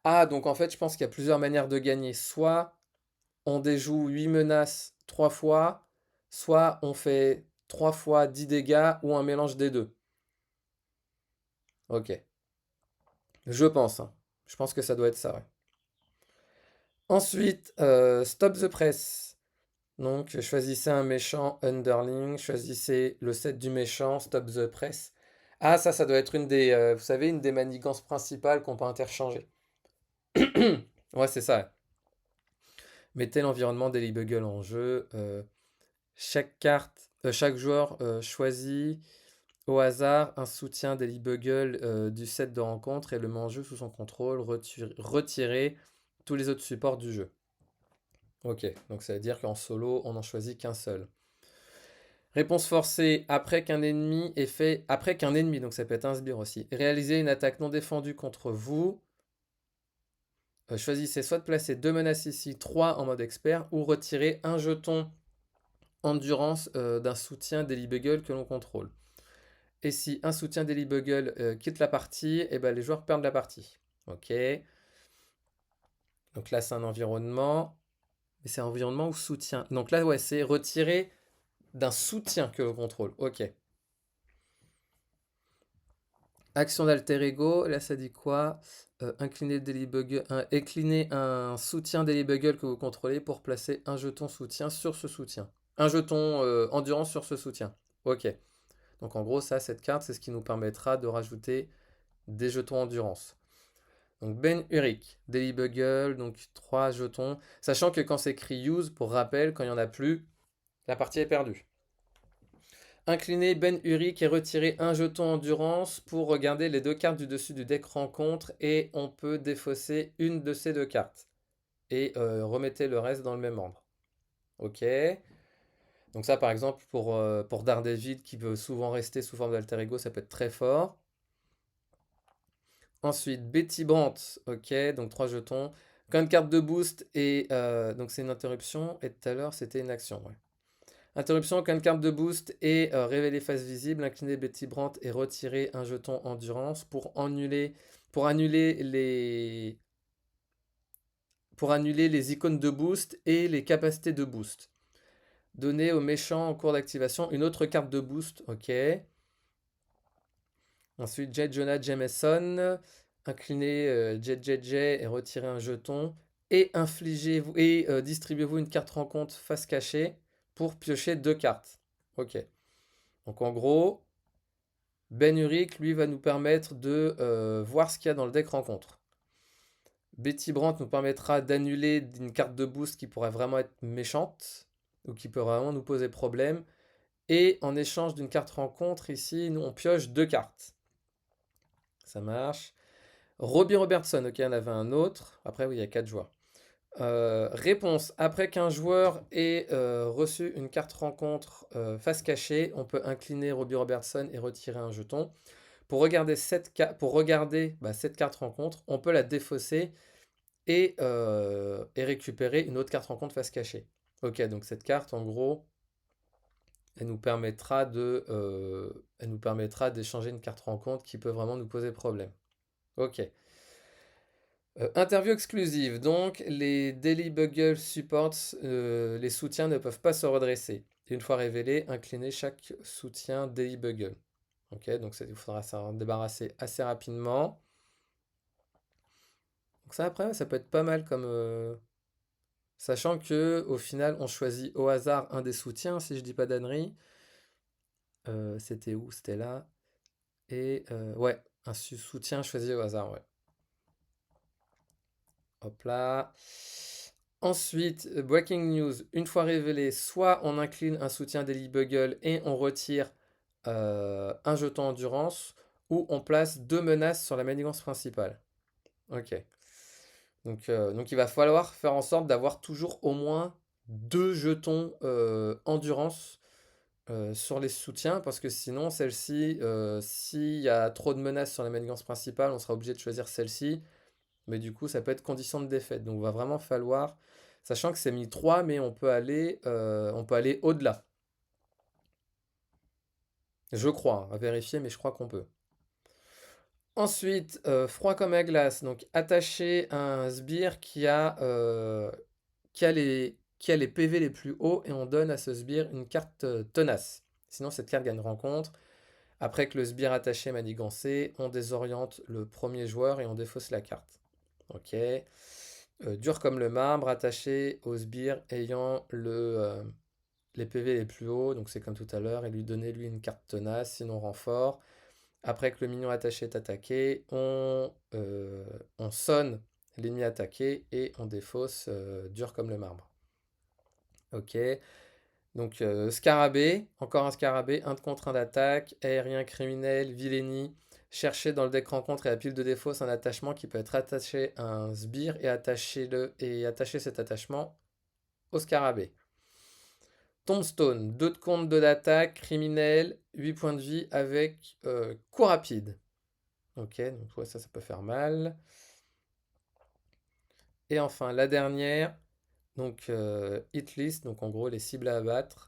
Ah, donc en fait, je pense qu'il y a plusieurs manières de gagner. Soit on déjoue 8 menaces 3 fois, soit on fait 3 fois 10 dégâts ou un mélange des deux. Ok, je pense, hein. Je pense que ça doit être ça, ouais. Ensuite, Stop the Press. Donc, choisissez un méchant underling, choisissez le set du méchant, Stop the Press. Ah, ça doit être une des, vous savez, une des manigances principales qu'on peut interchanger. Ouais, c'est ça, ouais. Mettez l'environnement Daily Bugle en jeu. Chaque joueur choisit au hasard un soutien Daily Bugle du set de rencontre et le met en jeu sous son contrôle. Retirez tous les autres supports du jeu. Ok, donc ça veut dire qu'en solo, on n'en choisit qu'un seul. Réponse forcée, après qu'un ennemi, donc ça peut être un sbire aussi, réalisez une attaque non défendue contre vous. Choisissez soit de placer 2 menaces ici, 3 en mode expert, ou retirer un jeton endurance d'un soutien Daily Bugle que l'on contrôle. Et si un soutien Daily Bugle quitte la partie, et ben les joueurs perdent la partie. Ok. Donc là, c'est un environnement. Mais c'est un environnement ou soutien. Donc là, ouais, c'est retirer d'un soutien que l'on contrôle. Ok. Action d'alter ego, là ça dit quoi? Incliner un soutien Daily Bugle que vous contrôlez pour placer un jeton soutien sur ce soutien. Un jeton endurance sur ce soutien. Ok. Donc en gros, ça, cette carte, c'est ce qui nous permettra de rajouter des jetons endurance. Donc Ben Urich, Daily Bugle, donc 3 jetons. Sachant que quand c'est écrit use, pour rappel, quand il n'y en a plus, la partie est perdue. Incliner Ben Urich et retirer un jeton endurance pour regarder les 2 cartes du dessus du deck rencontre et on peut défausser une de ces 2 cartes. Et remettez le reste dans le même ordre. Ok. Donc ça par exemple pour Daredevil qui veut souvent rester sous forme d'alter ego, ça peut être très fort. Ensuite, Betty Brandt, ok, donc 3 jetons. Quand une carte de boost et donc c'est une interruption et tout à l'heure c'était une action. Ouais. Interruption quand une carte de boost et révéler face visible, incliner Betty Brandt et retirer un jeton endurance pour pour annuler les icônes de boost et les capacités de boost. Donner au méchant en cours d'activation une autre carte de boost, ok. Ensuite, J. Jonah Jameson, inclinez JJJ et retirez un jeton. Et distribuez-vous une carte rencontre face cachée pour piocher 2 cartes. Ok. Donc en gros, Ben Urich, lui, va nous permettre de voir ce qu'il y a dans le deck rencontre. Betty Brandt nous permettra d'annuler une carte de boost qui pourrait vraiment être méchante ou qui peut vraiment nous poser problème. Et en échange d'une carte rencontre, ici, nous on pioche 2 cartes. Ça marche. Robbie Robertson, ok, on avait un autre. Après, oui, il y a 4 joueurs. Réponse. Après qu'un joueur ait reçu une carte rencontre face cachée, on peut incliner Robbie Robertson et retirer un jeton. Pour regarder cette carte rencontre, on peut la défausser et récupérer une autre carte rencontre face cachée. Ok, donc cette carte, en gros, elle nous permettra d'échanger une carte rencontre qui peut vraiment nous poser problème. Ok. Interview exclusive. Donc, les Daily Bugle Supports, les soutiens ne peuvent pas se redresser. Une fois révélé, inclinez chaque soutien Daily Bugle. Ok, donc il faudra s'en débarrasser assez rapidement. Donc ça, après, ça peut être pas mal comme... sachant que au final, on choisit au hasard un des soutiens, si je dis pas d'ânerie. C'était où? C'était là. Et ouais, un soutien choisi au hasard, ouais. Hop là. Ensuite, breaking news, une fois révélé, soit on incline un soutien Daily Bugle et on retire un jeton endurance, ou on place 2 menaces sur la manigance principale. Ok. Donc il va falloir faire en sorte d'avoir toujours au moins 2 jetons endurance sur les soutiens, parce que sinon, celle-ci, s'il y a trop de menaces sur la manigance principale, on sera obligé de choisir celle-ci. Mais du coup, ça peut être condition de défaite. Donc, il va vraiment falloir, sachant que c'est mis 3, mais on peut aller au-delà. Je crois, hein, à vérifier, mais je crois qu'on peut. Ensuite, froid comme la glace. Donc, attacher un sbire qui a les PV les plus hauts et on donne à ce sbire une carte tenace. Sinon, cette carte gagne une rencontre. Après que le sbire attaché est manigancé, on désoriente le premier joueur et on défausse la carte. Ok. Dur comme le marbre, attaché au sbire ayant les PV les plus hauts, donc c'est comme tout à l'heure, et lui donner lui une carte tenace, sinon renfort. Après que le minion attaché est attaqué, on sonne l'ennemi attaqué et on défausse dur comme le marbre. Ok. Donc scarabée, encore un scarabée, un de contre un d'attaque, aérien criminel, vilainie. Cherchez dans le deck rencontre et la pile de défausse un attachement qui peut être attaché à un sbire et attacher cet attachement au scarabée. Tombstone, 2 de contre, 2 d'attaque, criminel, 8 points de vie avec coup rapide. Ok, donc ouais, ça peut faire mal. Et enfin, la dernière, donc hit list, donc en gros les cibles à abattre.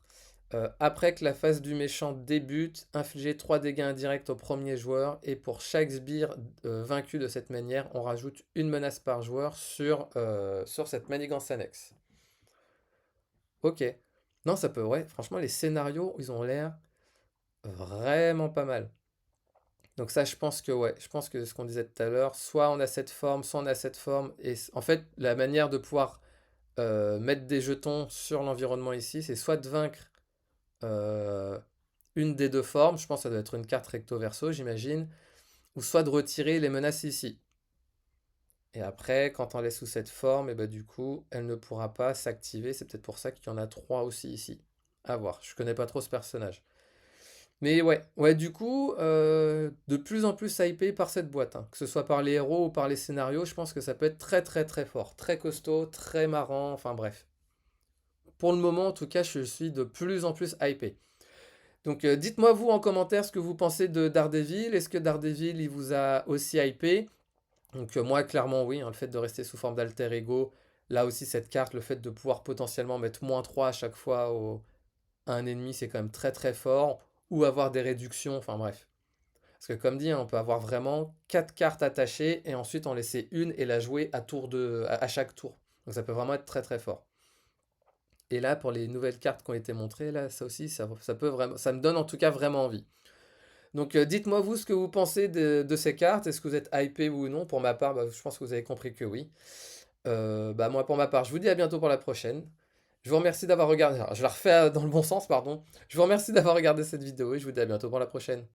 Après que la phase du méchant débute, infligez 3 dégâts indirects au premier joueur et pour chaque sbire vaincu de cette manière, on rajoute une menace par joueur sur cette manigance annexe. Ok. Non, ça peut, ouais, franchement, les scénarios, ils ont l'air vraiment pas mal. Donc ça, je pense que, ouais, je pense que ce qu'on disait tout à l'heure, soit on a cette forme, soit on a cette forme. Et en fait, la manière de pouvoir mettre des jetons sur l'environnement ici, c'est soit de vaincre euh, une des deux formes, je pense que ça doit être une carte recto-verso, j'imagine, ou soit de retirer les menaces ici. Et après, quand on laisse sous cette forme, et bah, du coup, elle ne pourra pas s'activer. C'est peut-être pour ça qu'il y en a 3 aussi ici. À voir, je connais pas trop ce personnage. Mais ouais, du coup, de plus en plus hypé par cette boîte, hein. Que ce soit par les héros ou par les scénarios, je pense que ça peut être très très très fort, très costaud, très marrant, enfin bref. Pour le moment, en tout cas, je suis de plus en plus hypé. Donc dites-moi vous en commentaire ce que vous pensez de Daredevil. Est-ce que Daredevil il vous a aussi hypé? Donc moi, clairement, oui, hein, le fait de rester sous forme d'alter ego, là aussi, cette carte, le fait de pouvoir potentiellement mettre -3 à chaque fois à un ennemi, c'est quand même très très fort. Ou avoir des réductions, enfin bref. Parce que comme dit, hein, on peut avoir vraiment 4 cartes attachées et ensuite en laisser une et la jouer à chaque tour. Donc ça peut vraiment être très très fort. Et là, pour les nouvelles cartes qui ont été montrées, là, ça aussi, ça peut vraiment, ça me donne en tout cas vraiment envie. Donc dites-moi vous ce que vous pensez de ces cartes. Est-ce que vous êtes hypé ou non? Pour ma part, bah, je pense que vous avez compris que oui. Bah, moi, pour ma part, je vous dis à bientôt pour la prochaine. Je vous remercie d'avoir regardé. Alors, je la refais dans le bon sens, pardon. Je vous remercie d'avoir regardé cette vidéo et je vous dis à bientôt pour la prochaine.